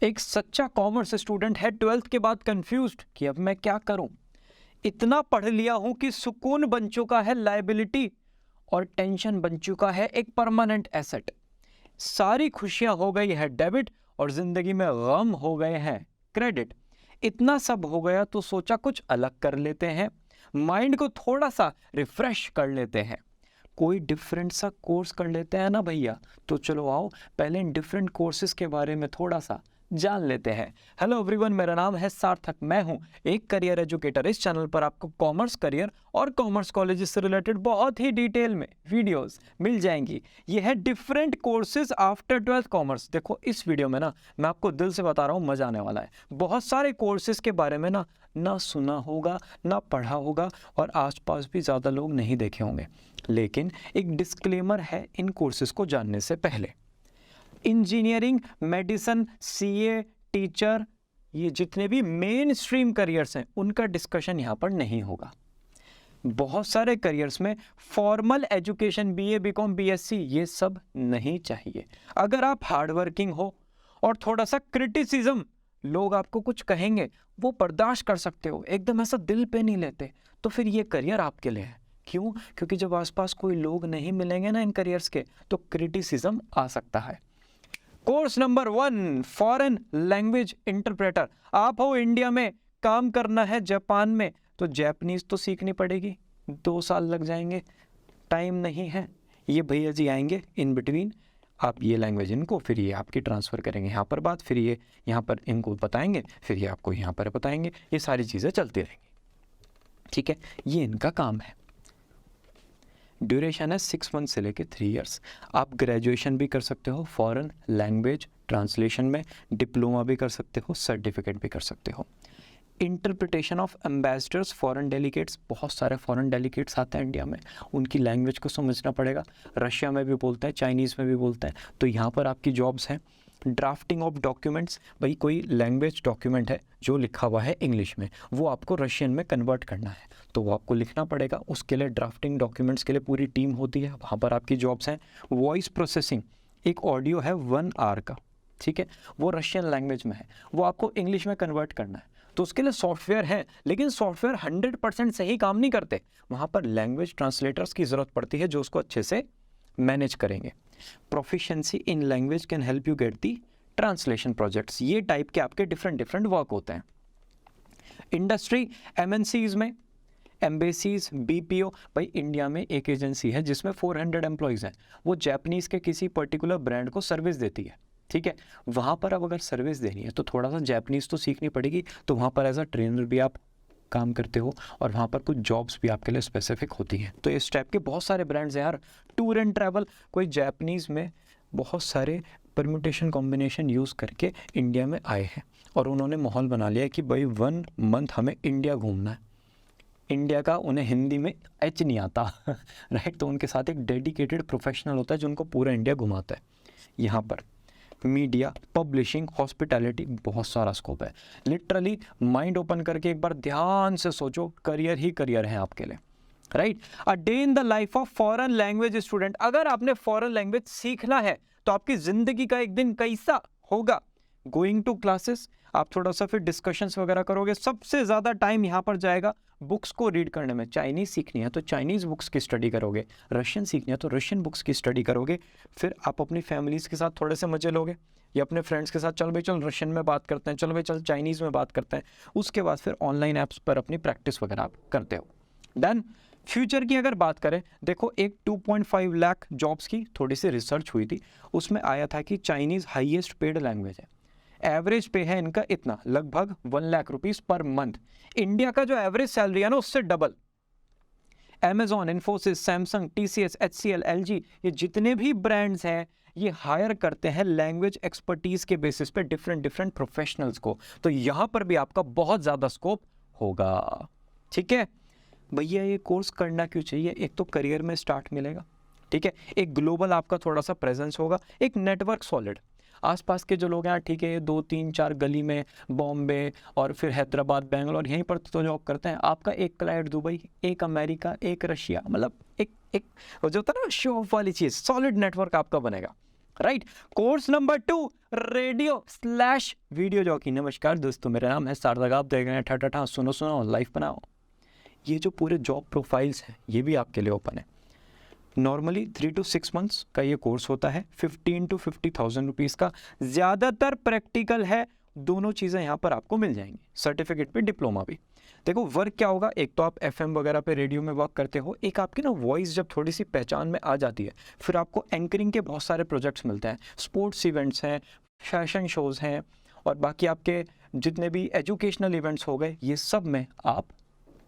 एक सच्चा commerce student है 12th के बाद कंफ्यूज्ड कि अब मैं क्या करूं। इतना पढ़ लिया हूं कि सुकून बन चुका है लायबिलिटी और टेंशन बन चुका है एक परमानेंट एसेट। सारी खुशियां हो गई है डेबिट और जिंदगी में गम हो गए हैं क्रेडिट। इतना सब हो गया तो सोचा कुछ अलग कर लेते हैं, माइंड को थोड़ा सा रिफ्रेश कर लेते हैं, कोई डिफरेंट सा कोर्स कर लेते हैं ना भैया। तो चलो आओ पहले इन डिफरेंट कोर्सेज के बारे में थोड़ा सा जान लेते हैं। हेलो एवरीवन, मेरा नाम है सार्थक, मैं हूं एक करियर एजुकेटर। इस चैनल पर आपको कॉमर्स करियर और कॉमर्स कॉलेजेस से रिलेटेड बहुत ही डिटेल में वीडियोस मिल जाएंगी। ये है different courses after 12th commerce. देखो इस वीडियो में ना मैं आपको दिल से बता रहा हूँ, मजा आने वाला है। बहुत सारे कोर्सेज के बारे में ना सुना होगा ना पढ़ा होगा और आसपास भी ज़्यादा लोग नहीं देखे होंगे, लेकिन एक डिस्क्लेमर है इन कोर्सेज को जानने से पहले। इंजीनियरिंग, मेडिसिन, सीए, टीचर, ये जितने भी मेन स्ट्रीम करियर्स हैं उनका डिस्कशन यहाँ पर नहीं होगा। बहुत सारे करियर्स में formal education BA, BCom, BSc ये सब नहीं चाहिए। अगर आप हार्डवर्किंग हो और थोड़ा सा क्रिटिसिज्म, लोग आपको कुछ कहेंगे वो बर्दाश्त कर सकते हो, एकदम ऐसा दिल पे नहीं लेते, तो फिर ये करियर आपके लिए है। क्यों? क्योंकि जब आसपास कोई लोग नहीं मिलेंगे ना इन करियर्स के, तो क्रिटिसिज्म आ सकता है। Course number 1, foreign language interpreter. आप हो इंडिया में, काम करना है जापान में, तो जापानीज तो सीखनी पड़ेगी। 2 साल लग जाएंगे, टाइम नहीं है। ये भैया जी आएंगे इन बिटवीन, आप ये लैंग्वेज इनको, फिर ये आपकी ट्रांसफ़र करेंगे यहाँ पर बात, फिर ये यहाँ पर इनको बताएंगे, फिर ये आपको यहाँ पर बताएंगे। ये सारी चीज़ें चलती रहेंगी, ठीक है। ये इनका काम है। ड्यूरेशन है 6 मंथ से लेके 3 इयर्स। आप ग्रेजुएशन भी कर सकते हो फॉरेन लैंग्वेज ट्रांसलेशन में, डिप्लोमा भी कर सकते हो, सर्टिफिकेट भी कर सकते हो। Interpretation of ambassadors, foreign delegates, बहुत सारे फॉरेन डेलीगेट्स आते हैं इंडिया में, उनकी लैंग्वेज को समझना पड़ेगा। रशिया में भी बोलते हैं, चाइनीज़ में भी बोलते हैं, तो यहाँ पर आपकी जॉब्स हैं। ड्राफ्टिंग ऑफ डॉक्यूमेंट्स, भाई कोई लैंग्वेज डॉक्यूमेंट है जो लिखा हुआ है इंग्लिश में, वो आपको रशियन में कन्वर्ट करना है, तो वो आपको लिखना पड़ेगा। उसके लिए ड्राफ्टिंग डॉक्यूमेंट्स के लिए पूरी टीम होती है, वहाँ पर आपकी जॉब्स हैं। वॉइस प्रोसेसिंग, एक ऑडियो है 1 आवर का, ठीक है, वो रशियन लैंग्वेज में है, वो आपको इंग्लिश में कन्वर्ट करना है, तो उसके लिए सॉफ्टवेयर है, लेकिन सॉफ्टवेयर 100% सही काम नहीं करते। वहाँ पर लैंग्वेज ट्रांसलेटर्स की ज़रूरत पड़ती है जो उसको अच्छे से मैनेज करेंगे। Proficiency in language can help you get the translation projects. ये टाइप के आपके डिफरेंट वर्क होते हैं। इंडस्ट्री, एमएनसीज में, एम्बेसीज, बीपीओ, भाई इंडिया में एक एजेंसी है जिसमें 400 एम्प्लॉयज़ हैं, वो जापानीज़ के किसी पर्टिकुलर ब्रांड को सर्विस देती है, ठीक है। वहाँ पर अब अगर सर्विस देनी है तो थोड़ा सा जापानीज़ तो सीखनी पड़ेगी, तो वहाँ पर एज अ ट्रेनर भी आप काम करते हो और वहाँ पर कुछ जॉब्स भी आपके लिए स्पेसिफिक होती हैं। तो इस टाइप के बहुत सारे ब्रांड्स हैं यार। टूर एंड ट्रैवल, कोई जापानीज़ में बहुत सारे परम्यूटेशन कॉम्बिनेशन यूज़ करके इंडिया में आए हैं और उन्होंने माहौल बना लिया कि भाई 1 मंथ हमें इंडिया घूमना है। इंडिया का उन्हें हिंदी में एच नहीं आता राइट, तो उनके साथ एक डेडिकेटेड प्रोफेशनल होता है जो उनको पूरा इंडिया घुमाता है। यहाँ पर मीडिया, पब्लिशिंग, हॉस्पिटैलिटी, बहुत सारा स्कोप है। लिटरली माइंड ओपन करके एक बार ध्यान से सोचो, करियर ही करियर है आपके लिए, right. A day in the life of foreign language student. अगर आपने फॉरेन लैंग्वेज सीखना है तो आपकी ज़िंदगी का एक दिन कैसा होगा? गोइंग टू क्लासेस, आप थोड़ा सा फिर डिस्कशंस वगैरह करोगे। सबसे ज़्यादा टाइम यहाँ पर जाएगा बुक्स को रीड करने में। चाइनीज़ सीखनी है तो चाइनीज़ बुक्स की स्टडी करोगे, रशियन सीखनी है तो रशियन बुक्स की स्टडी करोगे। फिर आप अपनी फैमिलीज़ के साथ थोड़े से मजे लोगे या अपने फ्रेंड्स के साथ, चल भाई चल रशियन में बात करते हैं, चल भाई चल चाइनीज़ में बात करते हैं। उसके बाद फिर ऑनलाइन ऐप्स पर अपनी प्रैक्टिस वगैरह आप करते हो। डन। फ्यूचर की अगर बात करें, देखो एक 2.5 लाख जॉब्स की थोड़ी सी रिसर्च हुई थी, उसमें आया था कि चाइनीज़ हाईएस्ट पेड लैंग्वेज है। एवरेज पे है इनका इतना, लगभग 1 lakh rupees per month. India का जो एवरेज सैलरी है ना उससे double. Amazon, Infosys, Samsung, TCS, HCL, LG, ये जितने भी ब्रांड्स हैं ये हायर करते हैं लैंग्वेज एक्सपर्टीज के बेसिस पे डिफरेंट प्रोफेशनल्स को, तो यहाँ पर भी आपका बहुत ज़्यादा स्कोप होगा, ठीक है। भैया ये कोर्स करना क्यों चाहिए? एक तो करियर में स्टार्ट मिलेगा, ठीक है, एक ग्लोबल आपका थोड़ा सा प्रेजेंस होगा, एक नेटवर्क सॉलिड, आसपास के जो लोग हैं, ठीक है, ये 2-3-4 गली में बॉम्बे और फिर हैदराबाद, बेंगलोर, यहीं पर तो जॉब करते हैं। आपका एक क्लाइंट दुबई, एक अमेरिका, एक रशिया, मतलब एक वो जो होता है ना शो ऑफ वाली चीज़, सॉलिड नेटवर्क आपका बनेगा, right. Course number 2 radio slash video jockey. नमस्कार दोस्तों, मेरा नाम है सार्थक, आप देख रहे हैं ठा सुनो सुनो लाइफ बनाओ। ये जो पूरे जॉब प्रोफाइल्स हैं ये भी आपके लिए ओपन है। नॉर्मली 3 to 6 मंथ्स का ये कोर्स होता है, 15 to 50,000 रुपीज़ का। ज़्यादातर प्रैक्टिकल है, दोनों चीज़ें यहाँ पर आपको मिल जाएंगी, सर्टिफिकेट पे डिप्लोमा भी। देखो वर्क क्या होगा, एक तो आप एफएम वगैरह पे रेडियो में वर्क करते हो, एक आपकी ना वॉइस जब थोड़ी सी पहचान में आ जाती है फिर आपको एंकरिंग के बहुत सारे प्रोजेक्ट्स मिलते हैं, स्पोर्ट्स इवेंट्स हैं, फैशन शोज़ हैं, और बाकी आपके जितने भी एजुकेशनल इवेंट्स हो गए ये सब में आप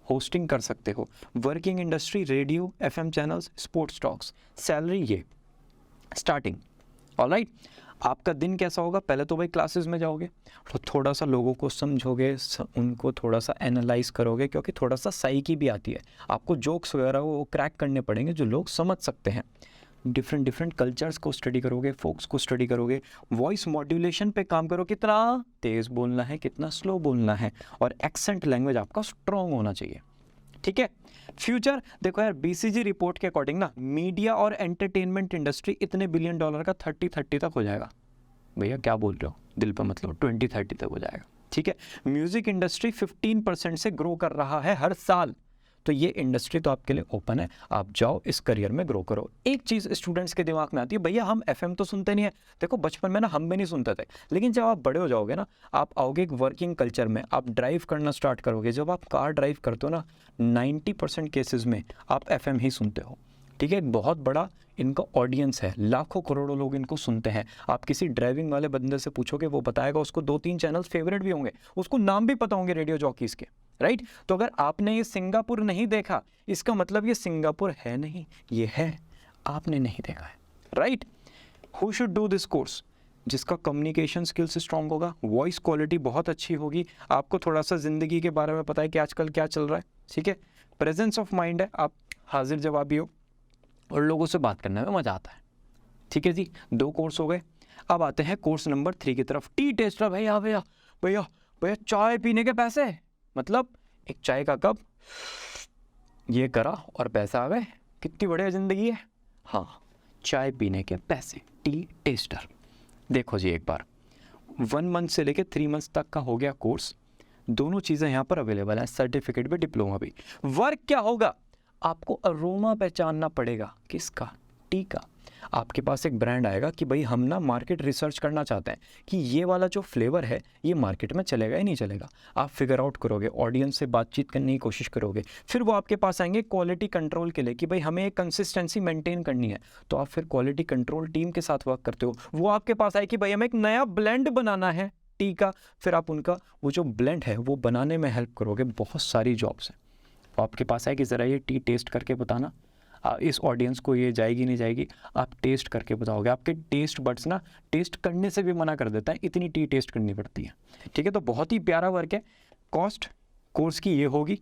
होस्टिंग कर सकते हो। Working industry radio, FM channels, sports talks, salary ये स्टार्टिंग। ऑलराइट, आपका दिन कैसा होगा, पहले तो भाई क्लासेस में जाओगे तो थोड़ा सा लोगों को समझोगे, उनको थोड़ा सा एनालाइज करोगे, क्योंकि थोड़ा सा साइकी भी आती है, आपको जोक्स वगैरह वो क्रैक करने पड़ेंगे जो लोग समझ सकते हैं। डिफरेंट कल्चर्स को स्टडी करोगे, फोक्स को स्टडी करोगे, वॉइस मॉड्यूलेशन पे काम करो, कितना तेज़ बोलना है, कितना स्लो बोलना है, और एक्सेंट लैंग्वेज आपका स्ट्रॉन्ग होना चाहिए। ठीक है। फ्यूचर देखो यार, बीसीजी रिपोर्ट के अकॉर्डिंग ना मीडिया और एंटरटेनमेंट इंडस्ट्री इतने $1 बिलियन का 30 तक हो जाएगा। भैया क्या बोल रहे हो, दिल पे मतलब 2030 तक हो जाएगा। ठीक है। म्यूजिक इंडस्ट्री 15% से ग्रो कर रहा है हर साल, तो ये इंडस्ट्री तो आपके लिए ओपन है, आप जाओ इस करियर में ग्रो करो। एक चीज़ स्टूडेंट्स के दिमाग में आती है, भैया हम एफएम तो सुनते नहीं है। देखो बचपन में ना हम भी नहीं सुनते थे, लेकिन जब आप बड़े हो जाओगे ना, आप आओगे एक वर्किंग कल्चर में, आप ड्राइव करना स्टार्ट करोगे, जब आप कार ड्राइव करते हो ना 90% केसेस में आप एफएम ही सुनते हो। ठीक है, बहुत बड़ा इनका ऑडियंस है, लाखों करोड़ों लोग इनको सुनते हैं। आप किसी ड्राइविंग वाले बंदे से पूछोगे, वो बताएगा, उसको 2-3 चैनल्स फेवरेट भी होंगे, उसको नाम भी पता होंगे रेडियो जॉकीज़ के। राइट। तो अगर आपने ये सिंगापुर नहीं देखा, इसका मतलब ये सिंगापुर है नहीं, ये है, आपने नहीं देखा है। Right. Who should do this course, जिसका कम्युनिकेशन स्किल्स स्ट्रांग होगा, वॉइस क्वालिटी बहुत अच्छी होगी, आपको थोड़ा सा ज़िंदगी के बारे में पता है कि आजकल क्या चल रहा है। ठीक है। प्रेजेंस ऑफ माइंड है, आप हाजिर जवाबी हो, और लोगों से बात करने में मज़ा आता है। ठीक है जी, 2 कोर्स हो गए। अब आते हैं कोर्स नंबर 3 की तरफ। T tester. भैया भैया भैया भैया चाय पीने के पैसे, मतलब एक चाय का कप ये करा और पैसा आ गए, कितनी बढ़िया ज़िंदगी है। हाँ, चाय पीने के पैसे, टी टेस्टर। देखो जी, एक बार 1 मंथ से लेके 3 मंथ्स तक का हो गया कोर्स, दोनों चीज़ें यहाँ पर अवेलेबल हैं, सर्टिफिकेट भी, डिप्लोमा भी। वर्क क्या होगा, आपको अरोमा पहचानना पड़ेगा, किसका, टी का। आपके पास एक ब्रांड आएगा कि भाई हम ना मार्केट रिसर्च करना चाहते हैं कि ये वाला जो फ्लेवर है ये मार्केट में चलेगा या नहीं चलेगा। आप फिगर आउट करोगे, ऑडियंस से बातचीत करने की कोशिश करोगे, फिर वो आपके पास आएंगे क्वालिटी कंट्रोल के लिए कि भाई हमें एक कंसिस्टेंसी मेंटेन करनी है, तो आप फिर क्वालिटी कंट्रोल टीम के साथ वर्क करते हो। वो आपके पास आए कि भाई हमें एक नया ब्लेंड बनाना है टी का, फिर आप उनका वो जो ब्लेंड है वो बनाने में हेल्प करोगे। बहुत सारी जॉब्स हैं। तो आपके पास है कि ज़रा ये टी टेस्ट करके बताना, इस ऑडियंस को ये जाएगी नहीं जाएगी, आप टेस्ट करके बताओगे। आपके टेस्ट बड्स ना टेस्ट करने से भी मना कर देता है, इतनी टी टेस्ट करनी पड़ती है। ठीक है, तो बहुत ही प्यारा वर्क है। कॉस्ट कोर्स की ये होगी,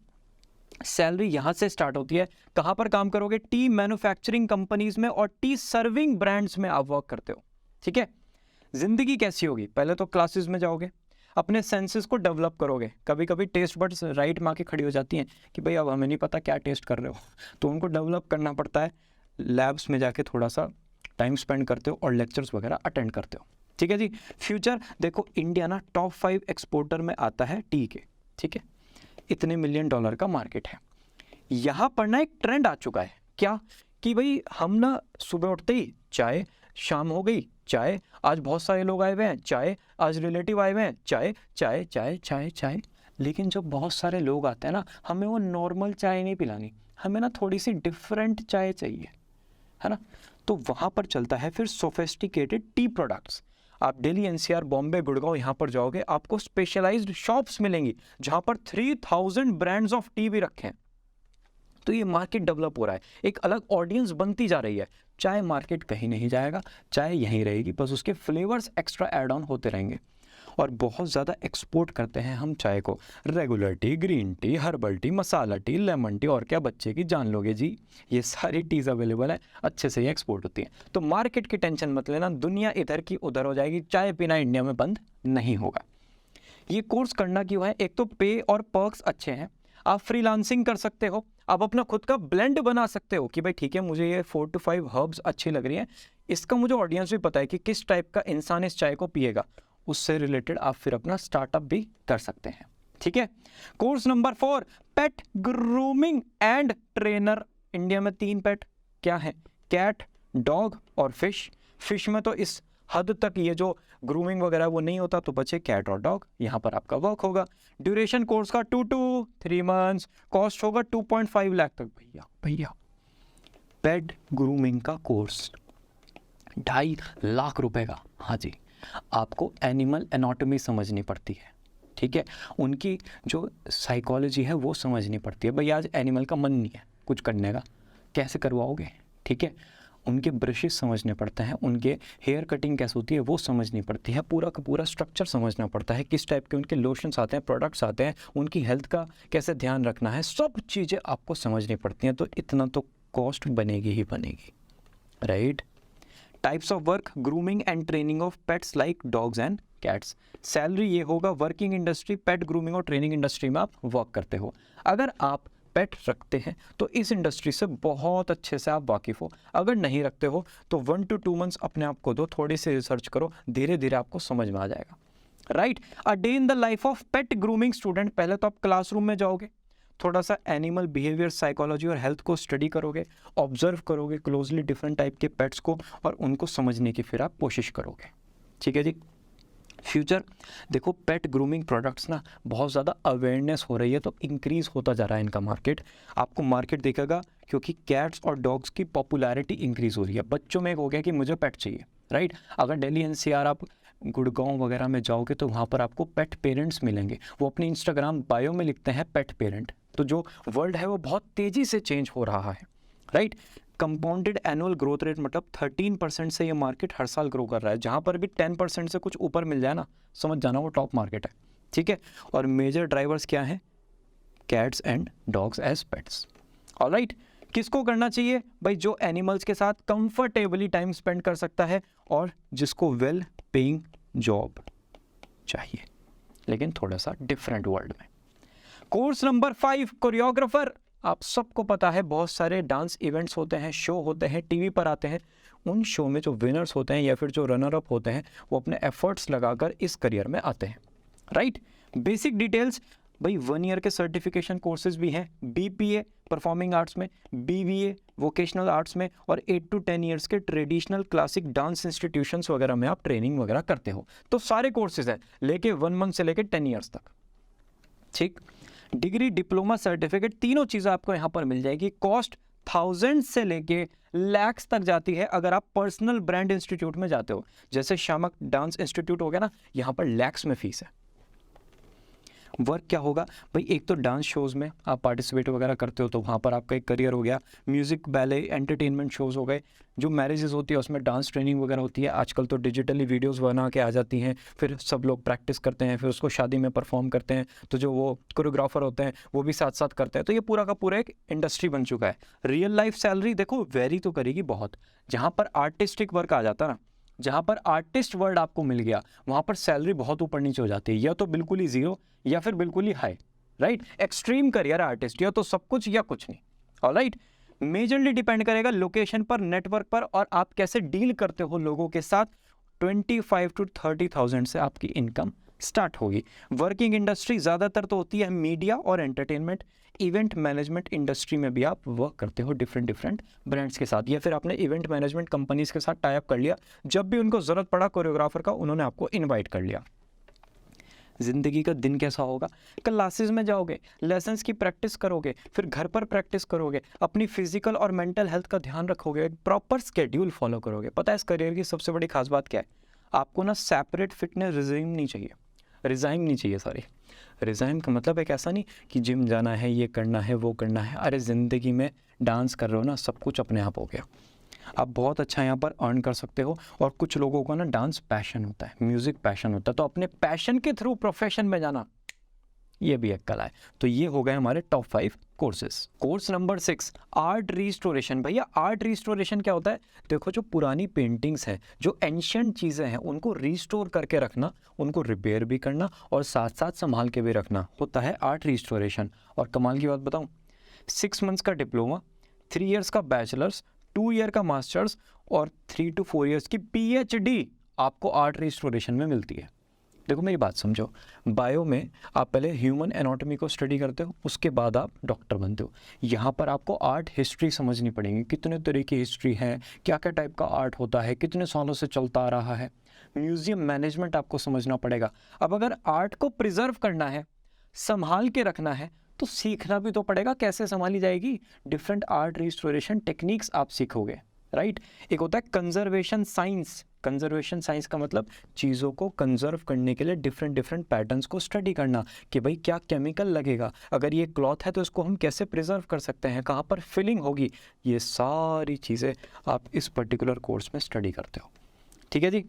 सैलरी यहाँ से स्टार्ट होती है। कहाँ पर काम करोगे, टी मैन्युफैक्चरिंग कंपनीज में और टी सर्विंग ब्रांड्स में आप वर्क करते हो। ठीक है। ज़िंदगी कैसी होगी, पहले तो क्लासेस में जाओगे, अपने सेंसेस को डेवलप करोगे। कभी कभी टेस्ट बड्स राइट में आके खड़ी हो जाती हैं कि भाई अब हमें नहीं पता क्या टेस्ट कर रहे हो, तो उनको डेवलप करना पड़ता है। लैब्स में जाके थोड़ा सा टाइम स्पेंड करते हो और लेक्चर्स वगैरह अटेंड करते हो। ठीक है जी। फ्यूचर देखो, इंडिया ना टॉप 5 एक्सपोर्टर में आता है टी के। ठीक है, इतने $1 मिलियन का मार्केट है। यहाँ पर ना एक ट्रेंड आ चुका है, क्या कि भाई हम ना सुबह उठते ही चाय, शाम हो गई चाय, आज बहुत सारे लोग आए हुए हैं चाय, आज रिलेटिव आए हुए हैं चाय चाय चाय चाय चाय। लेकिन जब बहुत सारे लोग आते हैं ना, हमें वो नॉर्मल चाय नहीं पिलानी, हमें ना थोड़ी सी डिफरेंट चाय चाहिए, है ना। तो वहाँ पर चलता है फिर सोफिस्टिकेटेड टी प्रोडक्ट्स। आप दिल्ली, एनसीआर, बॉम्बे, गुड़गांव यहाँ पर जाओगे, आपको स्पेशलाइज्ड शॉप्स मिलेंगी जहाँ पर 3000 ब्रांड्स ऑफ टी भी रखे हैं। तो ये मार्केट डेवलप हो रहा है, एक अलग ऑडियंस बनती जा रही है। चाय मार्केट कहीं नहीं जाएगा, चाय यहीं रहेगी, बस उसके फ्लेवर्स एक्स्ट्रा ऐड ऑन होते रहेंगे। और बहुत ज़्यादा एक्सपोर्ट करते हैं हम चाय को, regular tea, green tea, herbal tea, masala tea, lemon tea, और क्या बच्चे की जान लोगे जी, ये सारी टीज़ अवेलेबल है, अच्छे से ये एक्सपोर्ट होती हैं। तो मार्केट की टेंशन मत लेना, दुनिया इधर की उधर हो जाएगी, चाय पीना इंडिया में बंद नहीं होगा। ये कोर्स करना क्यों है, एक तो पे और पर्क्स अच्छे हैं, आप फ्रीलांसिंग कर सकते हो, आप अपना खुद का ब्लेंड बना सकते हो कि भाई ठीक है, मुझे ये 4 to 5 हर्ब्स अच्छी लग रही हैं, इसका मुझे ऑडियंस भी पता है कि किस टाइप का इंसान इस चाय को पिएगा, उससे रिलेटेड आप फिर अपना स्टार्टअप भी कर सकते हैं। ठीक है। Course number 4, pet grooming and trainer. India में 3 पेट क्या है? कैट, डॉग और फिश। फिश में तो इस हद तक ये जो ग्रूमिंग वगैरह वो नहीं होता, तो बचे कैट और डॉग, यहाँ पर आपका वर्क होगा। ड्यूरेशन कोर्स का 2 to 3 months, कॉस्ट होगा 2.5 लाख तक। भैया पेट ग्रूमिंग का कोर्स 2.5 लाख रुपए का। हाँ जी, आपको एनिमल एनाटॉमी समझनी पड़ती है, ठीक है, उनकी जो साइकोलॉजी है वो समझनी पड़ती है। भाई आज एनिमल का मन नहीं है कुछ करने का, कैसे करवाओगे? ठीक है, उनके ब्रशेस समझने पड़ते हैं, उनके हेयर कटिंग कैसे होती है वो समझनी पड़ती है, पूरा का पूरा स्ट्रक्चर समझना पड़ता है, किस टाइप के उनके लोशंस आते हैं, प्रोडक्ट्स आते हैं, उनकी हेल्थ का कैसे ध्यान रखना है, सब चीज़ें आपको समझनी पड़ती हैं। तो इतना तो कॉस्ट बनेगी ही बनेगी, right. Types of work, grooming and training of pets like dogs and cats. Salary ये होगा, वर्किंग इंडस्ट्री, पेट ग्रूमिंग और ट्रेनिंग इंडस्ट्री में आप वर्क करते हो। अगर आप पेट रखते हैं तो इस इंडस्ट्री से बहुत अच्छे से आप वाकिफ़ हो, अगर नहीं रखते हो तो 1 to 2 months अपने आप को दो, थोड़ी सी रिसर्च करो, धीरे धीरे आपको समझ में आ जाएगा, right. A day in the life of pet grooming student. पहले तो आप क्लासरूम में जाओगे, थोड़ा सा एनिमल बिहेवियर, साइकोलॉजी और हेल्थ को स्टडी करोगे, ऑब्जर्व करोगे क्लोजली डिफरेंट टाइप के पेट्स को, और उनको समझने की फिर आप कोशिश करोगे। ठीक है जी। फ्यूचर देखो, पेट ग्रूमिंग प्रोडक्ट्स ना बहुत ज़्यादा अवेयरनेस हो रही है, तो इंक्रीज़ होता जा रहा है इनका मार्केट। आपको मार्केट दिखेगा क्योंकि कैट्स और डॉग्स की पॉपुलैरिटी इंक्रीज़ हो रही है। बच्चों में एक हो गया कि मुझे पेट चाहिए, राइट। अगर दिल्ली एनसीआर आप गुड़गांव वगैरह में जाओगे तो वहाँ पर आपको पेट पेरेंट्स मिलेंगे, वो अपनी इंस्टाग्राम बायो में लिखते हैं पेट पेरेंट। तो जो वर्ल्ड है वो बहुत तेज़ी से चेंज हो रहा है, right. Compounded annual growth rate मतलब 13% से ये मार्केट हर साल ग्रो कर रहा है। जहाँ पर भी 10% से कुछ ऊपर मिल जाए ना, समझ जाना वो टॉप मार्केट है, ठीक है। और मेजर ड्राइवर्स क्या हैं? Cats and dogs as pets. Alright, किसको करना चाहिए भाई? जो एनिमल्स के साथ कंफर्टेबली टाइम स्पेंड कर सकता है और जिसको वेल पेइंग जॉब चाहिए, लेकिन थोड़ा सा डिफरेंट वर्ल्ड में। Course number 5, choreographer. आप सबको पता है बहुत सारे डांस इवेंट्स होते हैं, शो होते हैं, टीवी पर आते हैं। उन शो में जो विनर्स होते हैं या फिर जो रनर अप होते हैं वो अपने एफर्ट्स लगाकर इस करियर में आते हैं, राइट। बेसिक डिटेल्स भाई, 1 ईयर के सर्टिफिकेशन कोर्सेज भी हैं, बीपीए परफॉर्मिंग आर्ट्स में, बीवीए वोकेशनल आर्ट्स में, और 8 to 10 ईयर्स के ट्रेडिशनल क्लासिक डांस इंस्टीट्यूशंस वगैरह में आप ट्रेनिंग वगैरह करते हो। तो सारे कोर्सेज हैं, लेके 1 month से लेके 10 ईयर्स तक, ठीक। डिग्री, डिप्लोमा, सर्टिफिकेट, तीनों चीज़ें आपको यहाँ पर मिल जाएगी। कॉस्ट 1000 से लेके लैक्स तक जाती है अगर आप पर्सनल ब्रांड इंस्टीट्यूट में जाते हो, जैसे शामक डांस इंस्टीट्यूट हो गया ना, यहाँ पर लैक्स में फीस है। वर्क क्या होगा भाई? एक तो डांस शोज़ में आप पार्टिसिपेट वगैरह करते हो तो वहाँ पर आपका एक करियर हो गया। म्यूज़िक, बैले, एंटरटेनमेंट शोज़ हो गए। जो मैरिजेस होती है उसमें डांस ट्रेनिंग वगैरह होती है। आजकल तो डिजिटली वीडियोस बना के आ जाती हैं, फिर सब लोग प्रैक्टिस करते हैं, फिर उसको शादी में परफॉर्म करते हैं, तो जो वो कोरियोग्राफर होते हैं वो भी साथ साथ करते हैं। तो ये पूरा का पूरा एक इंडस्ट्री बन चुका है। रियल लाइफ सैलरी देखो वेरी तो करेगी बहुत। जहाँ पर आर्टिस्टिक वर्क आ जाता ना, जहाँ पर आर्टिस्ट वर्ड आपको मिल गया, वहाँ पर सैलरी बहुत ऊपर नीचे हो जाती है, या तो बिल्कुल ही जीरो या फिर बिल्कुल ही high, right. Extreme career artist, या तो सब कुछ या कुछ नहीं। ऑलराइट, मेजरली डिपेंड करेगा लोकेशन पर, नेटवर्क पर, और आप कैसे डील करते हो लोगों के साथ। 25 to 30,000 से आपकी इनकम स्टार्ट होगी। वर्किंग इंडस्ट्री ज़्यादातर तो होती है मीडिया और एंटरटेनमेंट। इवेंट मैनेजमेंट इंडस्ट्री में भी आप वर्क करते हो डिफरेंट ब्रांड्स के साथ, या फिर आपने इवेंट मैनेजमेंट कंपनीज के साथ टाई अप कर लिया, जब भी उनको ज़रूरत पड़ा कोरियोग्राफर का उन्होंने आपको इनवाइट कर लिया। ज़िंदगी का दिन कैसा होगा? क्लासेस में जाओगे, लेसन्स की प्रैक्टिस करोगे, फिर घर पर प्रैक्टिस करोगे, अपनी फिजिकल और मेंटल हेल्थ का ध्यान रखोगे, प्रॉपर स्केड्यूल फॉलो करोगे। पता है इस करियर की सबसे बड़ी खास बात क्या है? आपको ना सेपरेट फिटनेस रिजाइम नहीं चाहिए, रिजाइम का मतलब एक ऐसा नहीं कि जिम जाना है, ये करना है, वो करना है। अरे ज़िंदगी में डांस कर रहे हो ना, सब कुछ अपने आप हो गया। आप बहुत अच्छा यहाँ पर अर्न कर सकते हो। और कुछ लोगों का ना डांस पैशन होता है, म्यूज़िक पैशन होता है, तो अपने पैशन के थ्रू प्रोफेशन में जाना, ये भी एक कला है। तो ये हो गए हमारे top 5 courses. Course number 6, art restoration. भैया आर्ट रिस्टोरेशन क्या होता है? देखो, जो पुरानी पेंटिंग्स हैं, जो एंशियंट चीज़ें हैं, उनको रिस्टोर करके रखना, उनको रिपेयर भी करना और साथ साथ संभाल के भी रखना होता है आर्ट रिस्टोरेशन। और कमाल की बात बताऊँ, 6 मंथ्स का डिप्लोमा, 3 इयर्स का बैचलर्स, 2 ईयर का मास्टर्स और 3 to 4 इयर्स की PhD आपको आर्ट रिस्टोरेशन में मिलती है। देखो मेरी बात समझो, बायो में आप पहले ह्यूमन एनाटॉमी को स्टडी करते हो, उसके बाद आप डॉक्टर बनते हो। यहाँ पर आपको आर्ट हिस्ट्री समझनी पड़ेगी, कितने तरह की हिस्ट्री है, क्या क्या टाइप का आर्ट होता है, कितने सालों से चलता आ रहा है। म्यूजियम मैनेजमेंट आपको समझना पड़ेगा। अब अगर आर्ट को प्रिजर्व करना है, संभाल के रखना है, तो सीखना भी तो पड़ेगा कैसे संभाली जाएगी। डिफरेंट आर्ट रिस्टोरेशन टेक्निक्स आप सीखोगे, राइट। एक होता है कंजर्वेशन साइंस। कंजर्वेशन साइंस का मतलब चीज़ों को कंजर्व करने के लिए डिफरेंट पैटर्न्स को स्टडी करना, कि भाई क्या केमिकल लगेगा, अगर ये क्लॉथ है तो इसको हम कैसे प्रिजर्व कर सकते हैं, कहाँ पर फिलिंग होगी। ये सारी चीज़ें आप इस पर्टिकुलर कोर्स में स्टडी करते हो, ठीक है जी।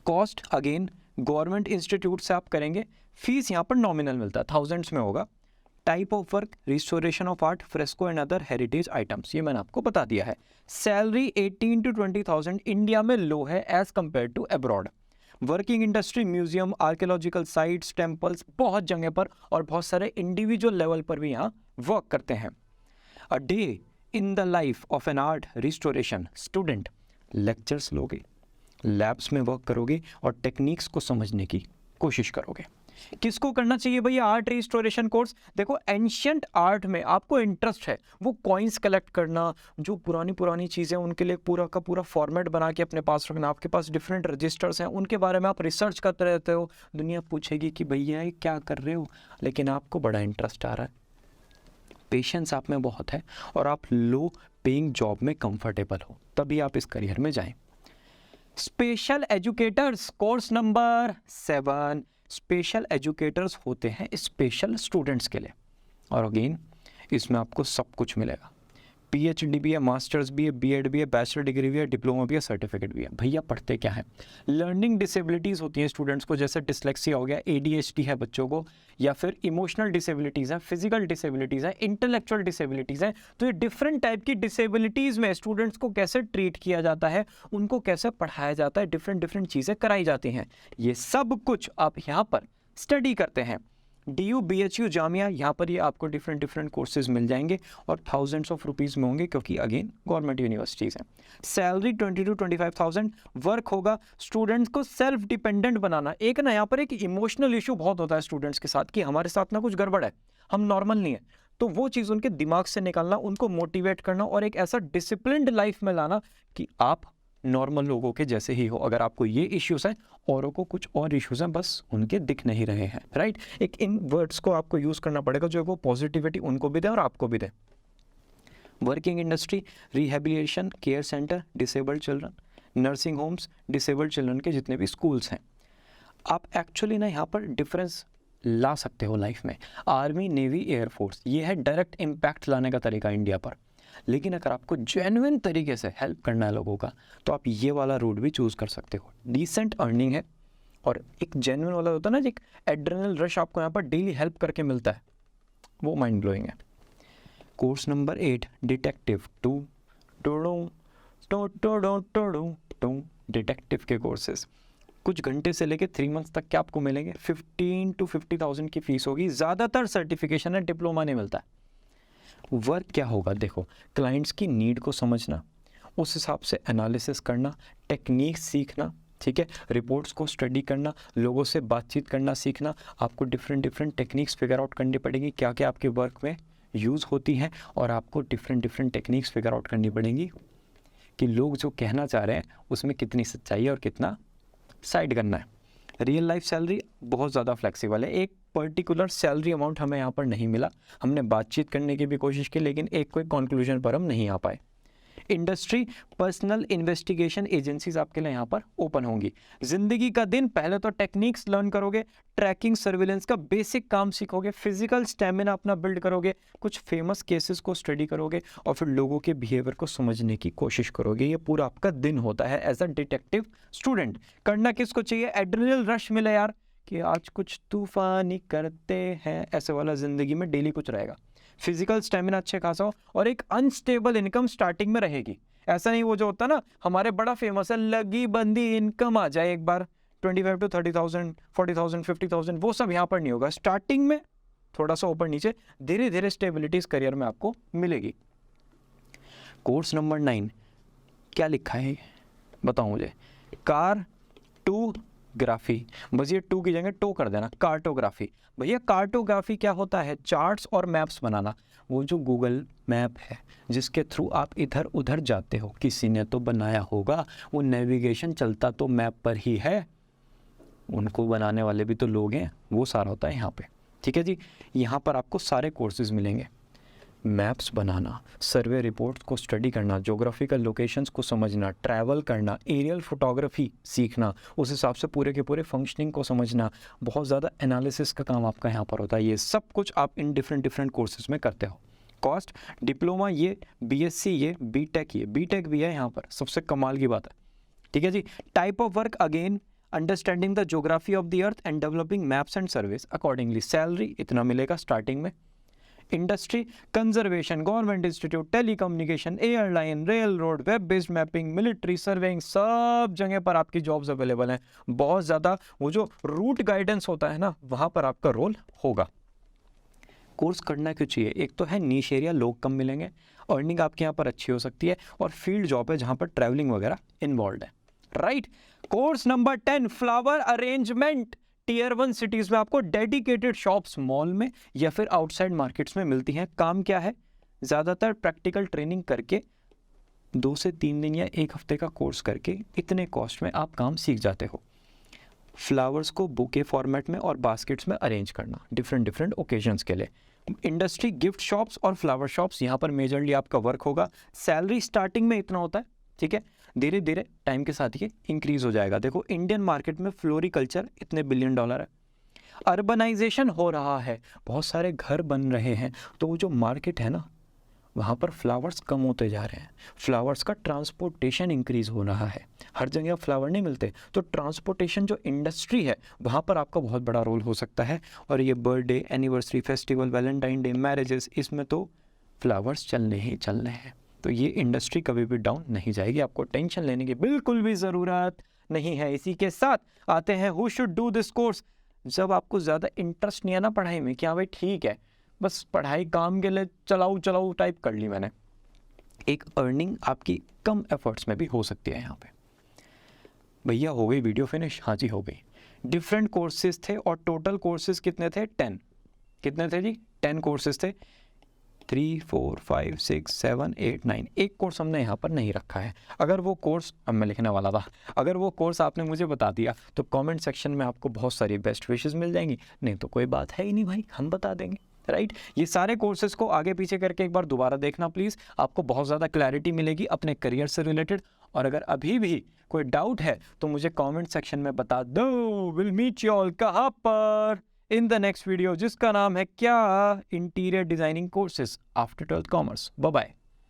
कॉस्ट अगेन गवर्नमेंट इंस्टीट्यूट से आप करेंगे, फीस यहाँ पर नॉमिनल मिलता है, थाउजेंड्स में होगा। Type of work restoration of art, fresco and other heritage items, ये मैंने आपको बता दिया है। सैलरी 18 to 20,000 इंडिया में लो है as compare to abroad. Working industry museum, archaeological sites, temples, बहुत जगह पर और बहुत सारे इंडिविजुअल लेवल पर भी यहाँ वर्क करते हैं। A day in the life of an art restoration student, lectures लोगे, लैब्स में वर्क करोगे और टेक्निक्स को समझने की कोशिश करोगे। किसको करना चाहिए भैया आर्ट रिस्टोरेशन कोर्स? देखो एंशियंट आर्ट में आपको इंटरेस्ट है, वो कॉइन्स कलेक्ट करना, जो पुरानी चीज़ें उनके लिए पूरा का पूरा फॉर्मेट बना के अपने पास रखना, आपके पास डिफरेंट रजिस्टर्स हैं, उनके बारे में आप रिसर्च करते रहते हो। दुनिया पूछेगी कि भैया ये क्या कर रहे हो, लेकिन आपको बड़ा इंटरेस्ट आ रहा है, पेशेंस आप में बहुत है और आप लो पेइंग जॉब में कंफर्टेबल हो, तभी आप इस करियर में जाएं। Special educators course number 7। Special educators होते हैं स्पेशल स्टूडेंट्स के लिए, और अगेन इसमें आपको सब कुछ मिलेगा। PhD भी है, मास्टर्स भी है, B.Ed भी है, बैचलर डिग्री भी है, डिप्लोमा भी है, सर्टिफिकेट भी है। भैया पढ़ते क्या है? लर्निंग डिसेबिलिटीज़ होती हैं स्टूडेंट्स को, जैसे डिसलेक्सिया हो गया, ADHD है बच्चों को, या फिर इमोशनल डिसेबिलिटीज़ है, फिजिकल डिसेबिलिटीज़ है, इंटेलेक्चुअल डिसेबिलिटीज़ है। तो ये डिफरेंट टाइप की डिसेबिलिटीज़ में स्टूडेंट्स को कैसे ट्रीट किया जाता है, उनको कैसे पढ़ाया जाता है, डिफरेंट चीज़ें कराई जाती हैं, ये सब कुछ आप यहाँ पर स्टडी करते हैं। DU BHU जामिया, यहाँ पर ये आपको डिफरेंट कोर्सेज मिल जाएंगे और थाउजेंड्स ऑफ रुपीज़ में होंगे, क्योंकि अगेन गवर्नमेंट यूनिवर्सिटीज़ हैं। Salary 20 to 25,000। वर्क होगा स्टूडेंट्स को सेल्फ डिपेंडेंट बनाना। एक ना यहाँ पर एक इमोशनल इशू बहुत होता है स्टूडेंट्स के साथ, कि हमारे साथ ना कुछ गड़बड़ है, हम नॉर्मल नहीं है, तो वो चीज़ उनके दिमाग से निकालना, उनको मोटिवेट करना और एक ऐसा डिसिप्लिन्ड लाइफ में लाना कि आप नॉर्मल लोगों के जैसे ही हो। अगर आपको ये इश्यूज़ हैं, औरों को कुछ और इश्यूज़ हैं, बस उनके दिख नहीं रहे हैं, राइट। एक इन वर्ड्स को आपको यूज़ करना पड़ेगा जो वो पॉजिटिविटी उनको भी दे और आपको भी दे। Working industry, rehabilitation care centre, disabled children, nursing homes, disabled children के जितने भी स्कूल्स हैं। आप एक्चुअली ना यहाँ पर डिफरेंस ला सकते हो लाइफ में। आर्मी, नेवी, एयरफोर्स, ये है डायरेक्ट इम्पैक्ट लाने का तरीका इंडिया पर। लेकिन अगर आपको जेन्युइन तरीके से हेल्प करना है लोगों का, तो आप ये वाला रूट भी चूज़ कर सकते हो। डिसेंट अर्निंग है और एक जेन्युइन वाला होता है ना, एक एड्रेनल रश आपको यहाँ पर डेली हेल्प करके मिलता है, वो माइंड ब्लोइंग है। कोर्स नंबर 8 डिटेक्टिव डिटेक्टिव के कोर्सेज कुछ घंटे से लेके 3 मंथ्स तक के आपको मिलेंगे। 15 to 50,000 की फीस होगी। ज़्यादातर सर्टिफिकेशन है, डिप्लोमा नहीं मिलता है। वर्क क्या होगा? देखो, क्लाइंट्स की नीड को समझना, उस हिसाब से एनालिसिस करना, टेक्निक्स सीखना, ठीक है, रिपोर्ट्स को स्टडी करना, लोगों से बातचीत करना सीखना। आपको डिफरेंट टेक्निक्स फिगर आउट करनी पड़ेगी, क्या क्या आपके वर्क में यूज़ होती हैं, और आपको डिफरेंट टेक्निक्स फिगर आउट करनी पड़ेंगी कि लोग जो कहना चाह रहे हैं उसमें कितनी सच्चाई है और कितना साइड करना है। रियल लाइफ सैलरी बहुत ज़्यादा फ्लेक्सिबल है। एक पर्टिकुलर सैलरी अमाउंट हमें यहाँ पर नहीं मिला, हमने बातचीत करने की भी कोशिश की, लेकिन एक कोई कंक्लूजन पर हम नहीं आ पाए। इंडस्ट्री, पर्सनल इन्वेस्टिगेशन एजेंसीज आपके लिए यहाँ पर ओपन होंगी। जिंदगी का दिन, पहले तो टेक्निक्स लर्न करोगे, ट्रैकिंग सर्विलेंस का बेसिक काम सीखोगे, फिजिकल स्टेमिना अपना बिल्ड करोगे, कुछ फेमस केसेस को स्टडी करोगे और फिर लोगों के बिहेवियर को समझने की कोशिश करोगे। ये पूरा आपका दिन होता है एज अ डिटेक्टिव स्टूडेंट। करना किसको चाहिए? एड्रेनल रश मिले यार, कि आज कुछ तूफानी करते हैं, ऐसे वाला जिंदगी में डेली कुछ रहेगा। फिजिकल स्टेमिना अच्छे खासा हो और एक अनस्टेबल इनकम स्टार्टिंग में रहेगी। ऐसा नहीं वो जो होता ना हमारे बड़ा फेमस है, लगी बंदी इनकम आ जाए एक बार 25 to 30,000, 40,000, 50,000, वो सब यहाँ पर नहीं होगा। स्टार्टिंग में थोड़ा सा ऊपर नीचे, धीरे धीरे स्टेबिलिटी इस करियर में आपको मिलेगी। कोर्स नंबर 9 क्या लिखा है बताओ मुझे, कार्टोग्राफी, बस ये टू की जगह टो कर देना, कार्टोग्राफी। भैया कार्टोग्राफी क्या होता है, चार्ट्स और मैप्स बनाना। वो जो गूगल मैप है जिसके थ्रू आप इधर उधर जाते हो, किसी ने तो बनाया होगा, वो नेविगेशन चलता तो मैप पर ही है, उनको बनाने वाले भी तो लोग हैं, वो सारा होता है यहाँ पे। ठीक है जी, यहाँ पर आपको सारे कोर्सेज मिलेंगे, मैप्स बनाना, सर्वे रिपोर्ट्स को स्टडी करना, ज्योग्राफिकल लोकेशंस को समझना, ट्रैवल करना, एरियल फोटोग्राफी सीखना, उस हिसाब से पूरे के पूरे फंक्शनिंग को समझना, बहुत ज़्यादा एनालिसिस का काम आपका यहाँ पर होता है। ये सब कुछ आप इन डिफरेंट कोर्सेज में करते हो। कॉस्ट, डिप्लोमा ये, बीएससी ये, बीटेक ये, बीटेक भी है यहाँ पर, सबसे कमाल की बात है। ठीक है जी। Type of work again, understanding the geography of the earth and developing maps and surveys accordingly. Salary इतना मिलेगा स्टार्टिंग में। Industry, conservation, government institute, telecommunication, airline, rail road, web based mapping, military, surveying, सब जगह पर आपकी jobs available हैं। बहुत ज़्यादा वो जो रूट गाइडेंस होता है ना, वहाँ पर आपका रोल होगा। कोर्स करना क्यों चाहिए, एक तो है नीश एरिया, लोग कम मिलेंगे, अर्निंग आपके यहाँ पर अच्छी हो सकती है, और फील्ड जॉब है जहाँ पर ट्रैवलिंग वगैरह इन्वॉल्व है। Right. Course number 10 flower arrangement. Tier 1 cities में आपको डेडिकेटेड शॉप्स मॉल में या फिर आउटसाइड मार्केट्स में मिलती हैं। काम क्या है, ज़्यादातर प्रैक्टिकल ट्रेनिंग करके 2 से 3 दिन या 1 हफ्ते का कोर्स करके इतने कॉस्ट में आप काम सीख जाते हो। फ्लावर्स को बुके फॉर्मेट में और बास्केट्स में अरेंज करना डिफरेंट ओकेजन्स के लिए। इंडस्ट्री, गिफ्ट शॉप्स और फ्लावर शॉप्स, यहाँ पर मेजरली आपका वर्क होगा। सैलरी स्टार्टिंग में इतना होता है, ठीक है, धीरे धीरे टाइम के साथ ये इंक्रीज हो जाएगा। देखो इंडियन मार्केट में फ्लोरिकल्चर इतने $1 बिलियन है। अर्बनाइजेशन हो रहा है, बहुत सारे घर बन रहे हैं, तो वो जो मार्केट है ना, वहाँ पर फ्लावर्स कम होते जा रहे हैं। फ्लावर्स का ट्रांसपोर्टेशन इंक्रीज हो रहा है, हर जगह फ्लावर नहीं मिलते, तो ट्रांसपोर्टेशन जो इंडस्ट्री है वहाँ पर आपका बहुत बड़ा रोल हो सकता है। और ये birthday, anniversary, festival, Valentine day, marriages, इसमें तो फ्लावर्स चलने ही चलने हैं। तो ये इंडस्ट्री कभी भी डाउन नहीं जाएगी, आपको टेंशन लेने की बिल्कुल भी ज़रूरत नहीं है। इसी के साथ आते हैं who should do this course. जब आपको ज़्यादा इंटरेस्ट नहीं है ना पढ़ाई में, क्या भाई ठीक है बस पढ़ाई काम के लिए चलाऊ टाइप कर ली मैंने, एक अर्निंग आपकी कम एफर्ट्स में भी हो सकती है यहाँ पे। भैया हो गई वीडियो फिनिश? हाँ जी हो गई। डिफरेंट कोर्सेज थे और टोटल कोर्सेज कितने थे? 10। कितने थे जी? 10 कोर्सेज थे। 3, 4, 5, 6, 7, 8, 9। एक कोर्स हमने यहाँ पर नहीं रखा है। अगर वो कोर्स, अब मैं लिखने वाला था, अगर वो कोर्स आपने मुझे बता दिया तो कमेंट सेक्शन में आपको बहुत सारी बेस्ट विशेस मिल जाएंगी, नहीं तो कोई बात है ही नहीं भाई, हम बता देंगे। राइट। ये सारे कोर्सेज को आगे पीछे करके एक बार दोबारा देखना प्लीज़, आपको बहुत ज़्यादा क्लैरिटी मिलेगी अपने करियर से रिलेटेड। और अगर अभी भी कोई डाउट है तो मुझे कमेंट सेक्शन में बता दो। विल मीट यू ऑल कहाँ पर? इन द नेक्स्ट वीडियो, जिसका नाम है क्या, interior designing courses after 12th commerce. Bye bye.